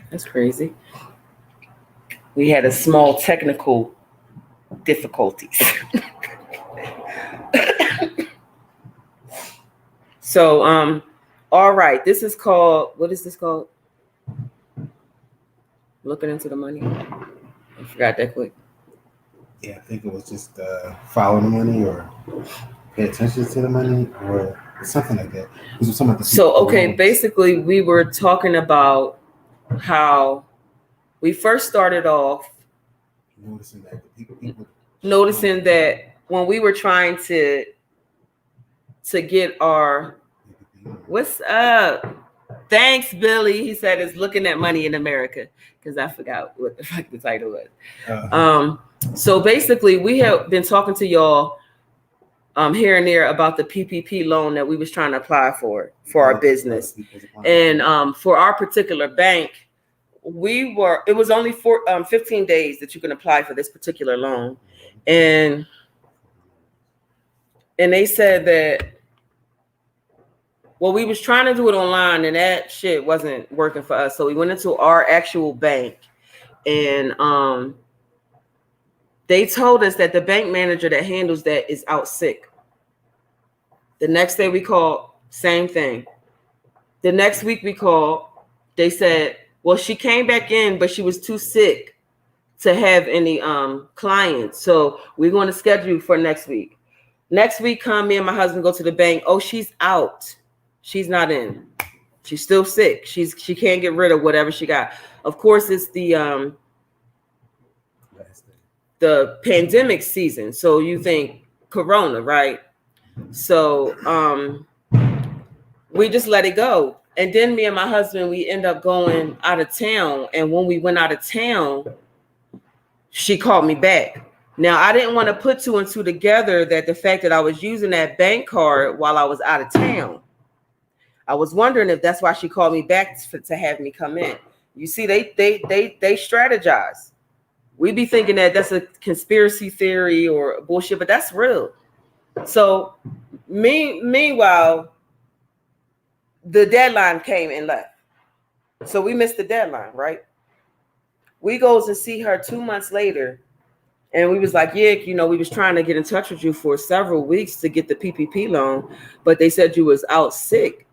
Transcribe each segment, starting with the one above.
That's crazy. We had a small technical difficulties. So, all right. This is called, what is this called? Looking into the money. I forgot that quick. Yeah, I think it was just follow the money or pay attention to the money or something like that. It was So, okay, basically, we were talking about how we first started off noticing that when we were trying to get our, what's up? Thanks, Billy. He said it's looking at money in America, because I forgot what the fuck the title was. So basically, we have been talking to y'all here and there about the PPP loan that we was trying to apply for our business, and for our particular bank, it was only 15 days that you can apply for this particular loan, and they said that, well, we was trying to do it online and that shit wasn't working for us. So we went into our actual bank, and they told us that the bank manager that handles that is out sick. The next day we called, same thing. The next week we called, they said, well, she came back in, but she was too sick to have any clients. So we're going to schedule for next week. Next week, me and my husband go to the bank. Oh, she's out. She's not in. She's still sick. She can't get rid of whatever she got. Of course, it's the pandemic season. So you think Corona, right? So we just let it go. And then me and my husband, we end up going out of town. And when we went out of town, she called me back. Now, I didn't want to put two and two together that the fact that I was using that bank card while I was out of town. I was wondering if that's why she called me back to have me come in. You see, they strategize. We be thinking that that's a conspiracy theory or bullshit, but that's real. So meanwhile, the deadline came and left. So we missed the deadline, right? We goes and see her 2 months later. And we was like, yeah, we was trying to get in touch with you for several weeks to get the PPP loan, but they said you was out sick.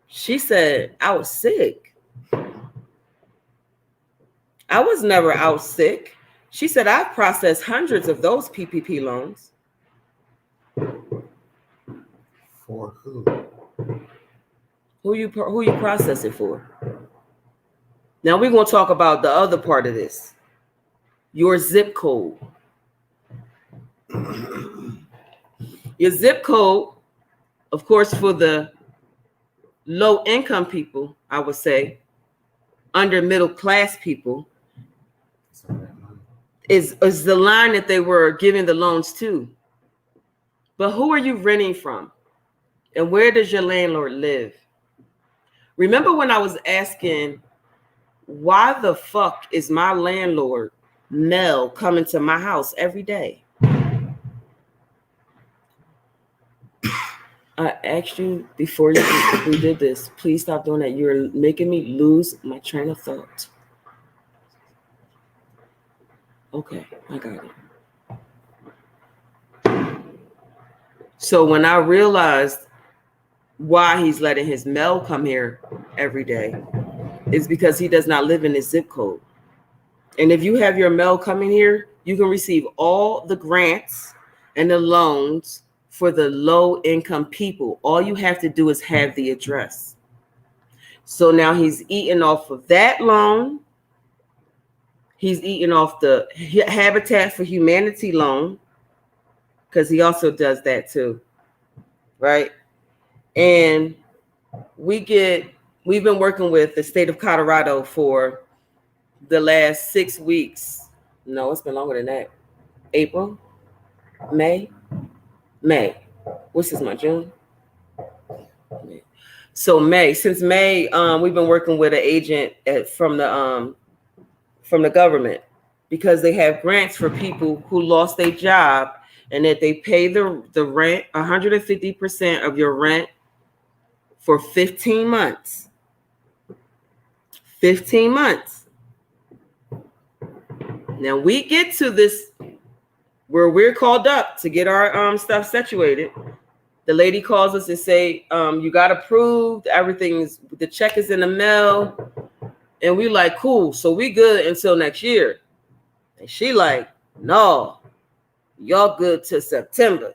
She said, out sick? I was never out sick. She said, I've processed hundreds of those PPP loans. For who? Who you process it for? Now we're going to talk about the other part of this. Your zip code. Your zip code, of course, for the low income people, I would say, under middle class people, is the line that they were giving the loans to. But who are you renting from? And where does your landlord live? Remember when I was asking, why the fuck is my landlord, Nell, coming to my house every day? I asked you before we did this, please stop doing that. You're making me lose my train of thought. Okay, I got it. So when I realized why he's letting his mail come here every day, is because he does not live in his zip code. And if you have your mail coming here, you can receive all the grants and the loans for the low income people. All you have to do is have the address. So now he's eating off of that loan. He's eating off the Habitat for Humanity loan, because he also does that too, right? And we've been working with the state of Colorado for the last 6 weeks. No, it's been longer than that. April, May. What's this month? June? May. So since May, we've been working with an agent from the government, because they have grants for people who lost their job, and that they pay the rent, 150% of your rent for 15 months. 15 months. Now we get to this where we're called up to get our stuff situated. The lady calls us and say, you got approved, the check is in the mail. And we like, cool, so we good until next year. And she like, no, y'all good to September.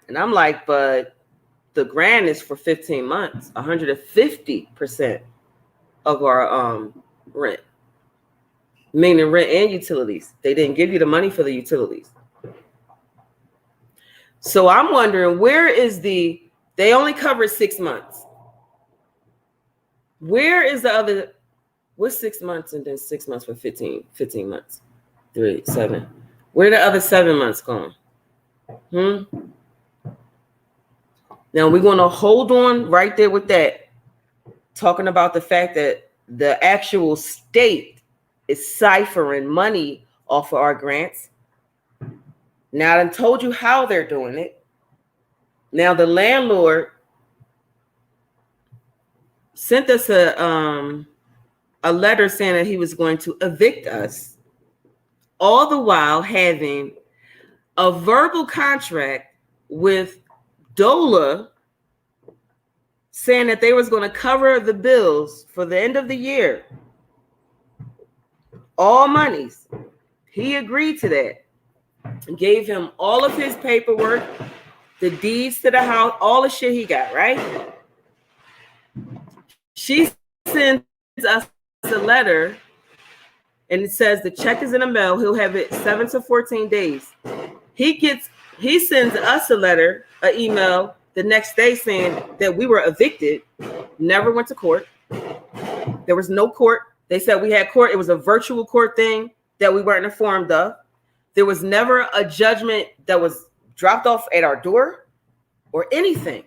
And I'm like, but the grant is for 15 months, 150% of our rent. Meaning rent and utilities. They didn't give you the money for the utilities. So I'm wondering, where is they only covered 6 months. Where is the other, what's 6 months and then 6 months for 15 months? 3, 7. Where the other 7 months gone? Now we're going to hold on right there with that, talking about the fact that the actual state is ciphering money off of our grants. Now I told you how they're doing it. Now the landlord sent us a letter saying that he was going to evict us, all the while having a verbal contract with DOLA saying that they was going to cover the bills for the end of the year. All monies. He agreed to that. Gave him all of his paperwork, the deeds to the house, all the shit he got, right? She sends us a letter and it says the check is in the mail. He'll have it 7 to 14 days. He sends us a letter, an email the next day saying that we were evicted, never went to court. There was no court. They said we had court. It was a virtual court thing that we weren't informed of. There was never a judgment that was dropped off at our door or anything.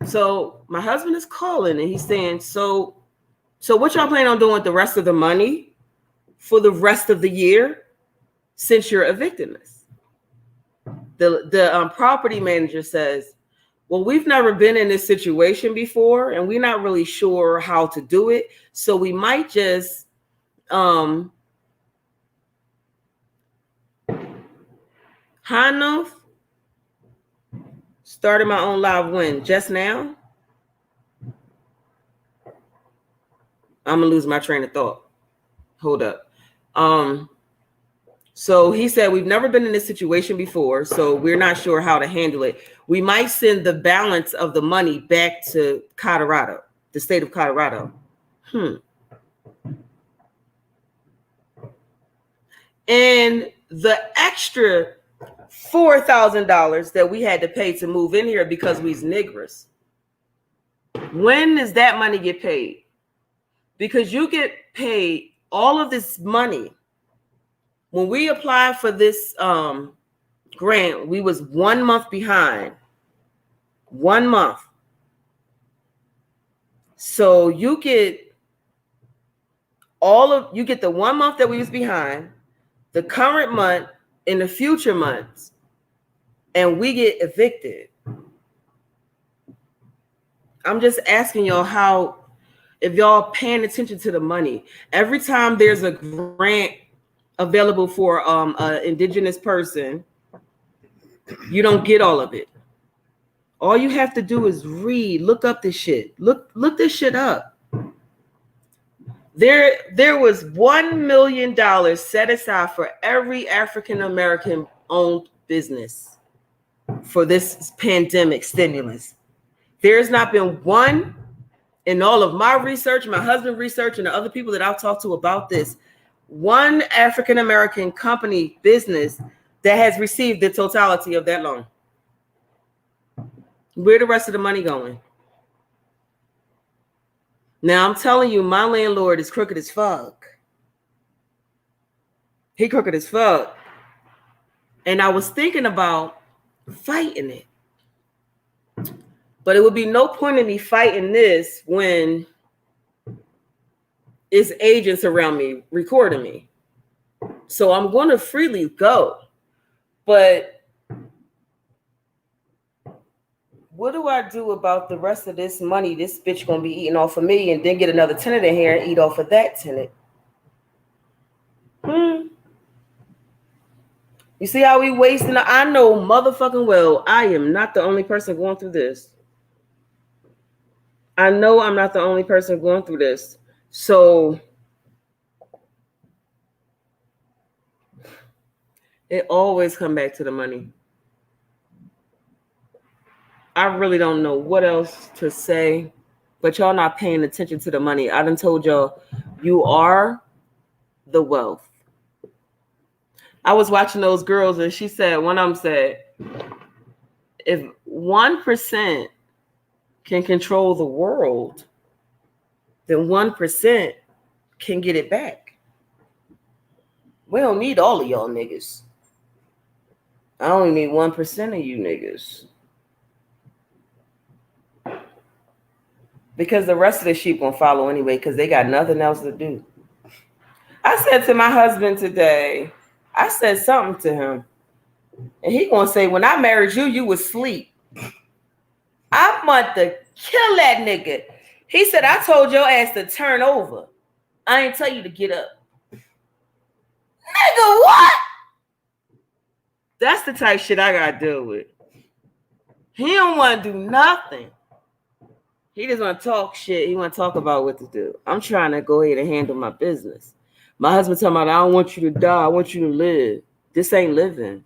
So my husband is calling and he's saying, so what y'all plan on doing with the rest of the money for the rest of the year since you're evicting us? The property manager says, well, we've never been in this situation before and we're not really sure how to do it. So we might just Hanuf started my own live when just now. I'm gonna lose my train of thought. Hold up. So he said we've never been in this situation before, so we're not sure how to handle it. We might send the balance of the money back to Colorado, the state of Colorado. And the extra $4,000 that we had to pay to move in here because we's niggers. When does that money get paid? Because you get paid all of this money. When we applied for this grant, we was 1 month behind. 1 month. So you get the 1 month that we was behind, the current month, in the future months, and we get evicted. I'm just asking y'all if y'all paying attention to the money. Every time there's a grant available for an indigenous person, you don't get all of it. All you have to do is look up this shit. Look this shit up. There was $1 million set aside for every African American owned business for this pandemic stimulus. There's not been one in all of my research, my husband's research, and the other people that I've talked to about this, one African American company business that has received the totality of that loan. Where the rest of the money going? Now I'm telling you, my landlord is crooked as fuck. He crooked as fuck. And I was thinking about fighting it. But it would be no point in me fighting this when it's agents around me recording me. So I'm going to freely go. But what do I do about the rest of this money this bitch gonna be eating off of me and then get another tenant in here and eat off of that tenant? You see how we wasting? I know motherfucking well I am not the only person going through this. I know I'm not the only person going through this. So it always come back to the money. I really don't know what else to say, but y'all not paying attention to the money. I done told y'all, you are the wealth. I was watching those girls and she said, one of them said, if 1% can control the world, then 1% can get it back. We don't need all of y'all niggas. I only need 1% of you niggas. Because the rest of the sheep gonna follow anyway, because they got nothing else to do. I said to my husband today, I said something to him, and he gonna say, when I married you, you was asleep. I want to kill that nigga. He said, I told your ass to turn over. I ain't tell you to get up. Nigga, what? That's the type of shit I gotta deal with. He don't want to do nothing. He just want to talk shit. He want to talk about what to do. I'm trying to go ahead and handle my business. My husband talking about, I don't want you to die. I want you to live. This ain't living.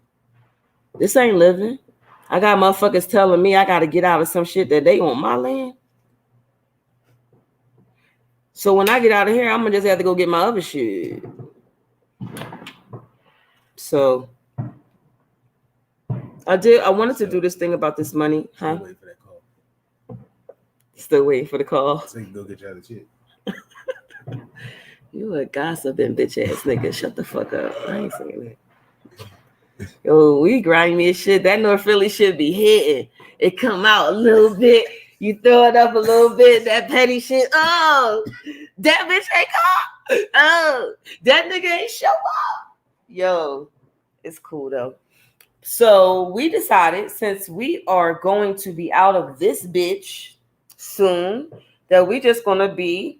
This ain't living. I got motherfuckers telling me I got to get out of some shit that they on my land. So when I get out of here, I'm going to just have to go get my other shit. So I wanted to do this thing about this money. Huh? Still waiting for the call. So you can go get your other shit. You a gossiping bitch ass nigga. Shut the fuck up. I ain't saying that. Yo, we grimy as shit. That North Philly shit be hitting. It come out a little bit. You throw it up a little bit. That petty shit. Oh, that bitch ain't called. Oh, that nigga ain't show up. Yo, it's cool though. So we decided, since we are going to be out of this bitch soon, that we just gonna be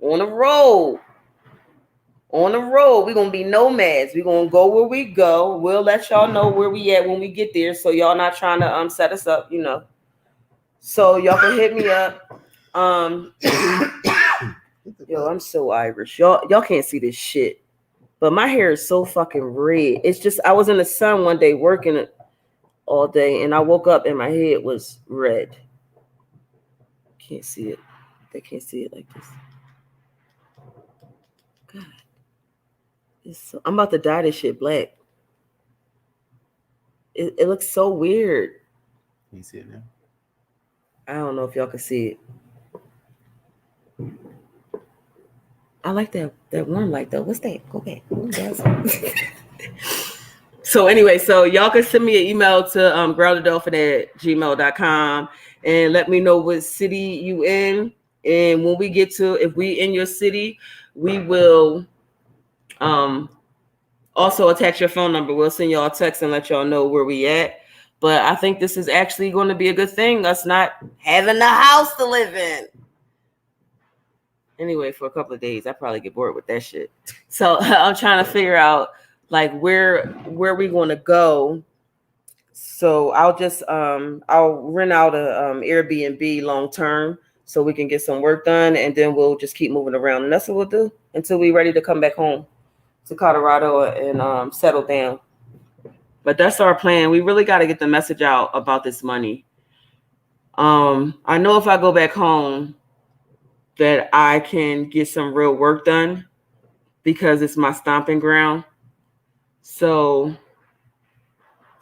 on the road. On the road. We're gonna be nomads. We're gonna go where we go. We'll let y'all know where we at when we get there, so y'all not trying to set us up, you know. So y'all can hit me up. Yo, I'm so Irish. Y'all can't see this shit, but my hair is so fucking red. It's just, I was in the sun one day working all day, and I woke up and my head was red. Can't see it. They can't see it like this. God. I'm about to dye this shit black. It looks so weird. Can you see it now? I don't know if y'all can see it. I like that one light though. What's that? Go back. So anyway, so y'all can send me an email to growthedolphin@gmail.com and let me know what city you in. And when we get to, if we in your city, we will also attach your phone number. We'll send y'all a text and let y'all know where we at. But I think this is actually going to be a good thing, us not having a house to live in. Anyway, for a couple of days, I probably get bored with that shit. So I'm trying to figure out like where we going to go. So I'll just I'll rent out a Airbnb long term so we can get some work done, and then we'll just keep moving around. And that's what we'll do until we're ready to come back home to Colorado and settle down. But that's our plan. We really got to get the message out about this money. I know if I go back home that I can get some real work done because it's my stomping ground. So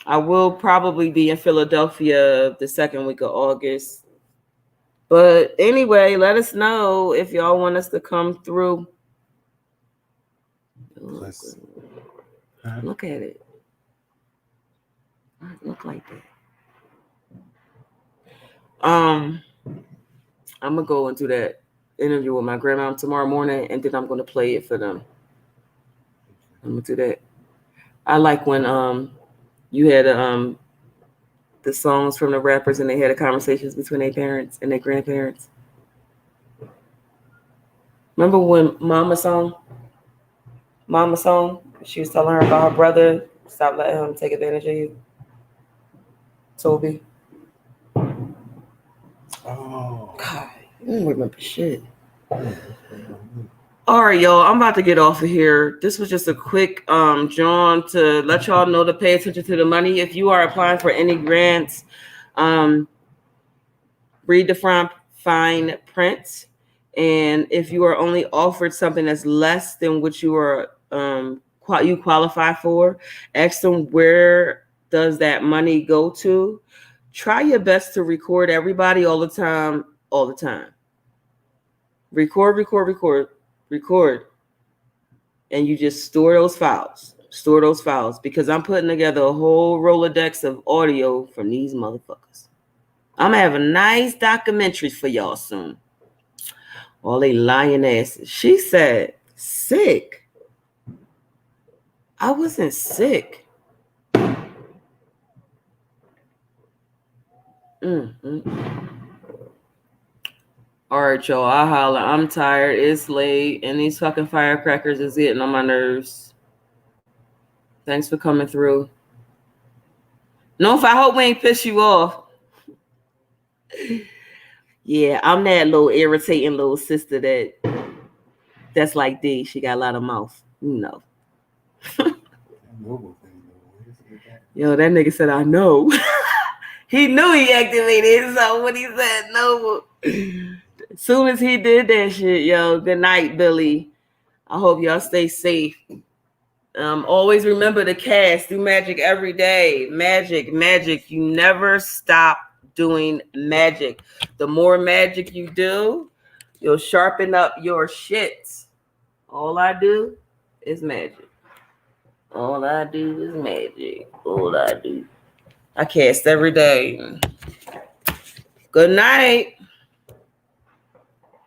I will probably be in Philadelphia the second week of August. But anyway, let us know if y'all want us to come through. Look at it. Look like that. I'm gonna go into that interview with my grandma tomorrow morning, and then I'm gonna play it for them. I'm gonna do that. I like when you had the songs from the rappers and they had the conversations between their parents and their grandparents. Remember when Mama song, she was telling her about her brother, stop letting him take advantage of you. Toby. Oh. God, you don't remember shit. All right, y'all. I'm about to get off of here. This was just a quick John to let y'all know to pay attention to the money. If you are applying for any grants, read the fine print. And if you are only offered something that's less than what you are you qualify for, ask them where does that money go to. Try your best to record everybody all the time. Record. And you just store those files because I'm putting together a whole Rolodex of audio from these motherfuckers. I'm gonna have a nice documentary for y'all soon. All they lying asses. She said, sick. I wasn't sick. All right, y'all. I holla. I'm tired. It's late, and these fucking firecrackers is getting on my nerves. Thanks for coming through. No, if I hope we ain't piss you off. Yeah, I'm that little irritating little sister that's like D. She got a lot of mouth, you know. Yo, that nigga said, I know. He knew he activated, so when he said no, as soon as he did that shit, yo, good night, Billy. I hope y'all stay safe. Always remember to cast, do magic every day. Magic. You never stop doing magic. The more magic you do, you'll sharpen up your shit. All I do is magic. I cast every day. Good night.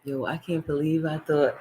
Yo, I can't believe I thought